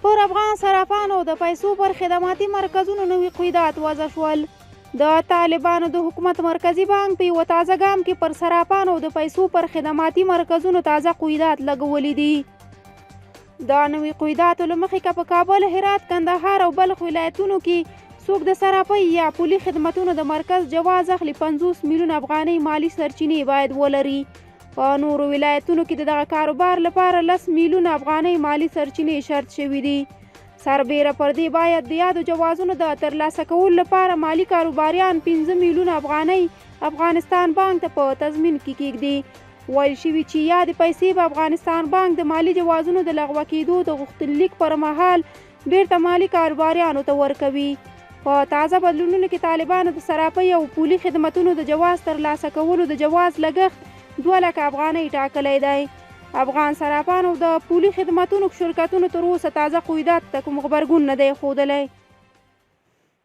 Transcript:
پر افغان صرافانو د پیسو پر خدماتي مرکزونو نوي قیودات وضع شول. د طالبانو د حکومت مرکزی بانک په یوه تازه ګام کې پر صرافانو د پیسو پر خدماتي مرکزونو تازه قیودات لګولي دي. دا نوي قیوداتو له مخې که په کابل، هرات، کندهار او بلخ ولایتونو کې څوک د صرافۍ یا پولي خدمتونو د مرکز جواز اخلي 50 میلیون افغانۍ مالی سرچینې باید ولري. په نورو ولایتونو کې دغه کاروبار لپاره 10 میلیون افغانۍ مالی سرچینې شرط شوي دي. سربیره پر دې باید د یادو جوازونو د ترلاسه کولو لپاره مالی کاروباریان 15 میلیون افغانۍ افغانستان بانک ته په تضمین کې کیږدي. ویل شوي چې یادې پیسې به افغانستان بانک د مالی جوازونو د لغوه کېدو د غوښتنلیک پر مهال بیرته مالی کاروباریانو ته ورکوي. په تازه بدلونونو کې طالبانو د صرافۍ او پولي خدمتونو د جواز ترلاسه کولو د جواز لګښت 2 لکه افغانۍ ټاکلی دی. افغان صرافانو د پولي خدمتونو شرکتونو تر اوسه تازه قیودات ته کوم غبرګون نه دی ښودلی.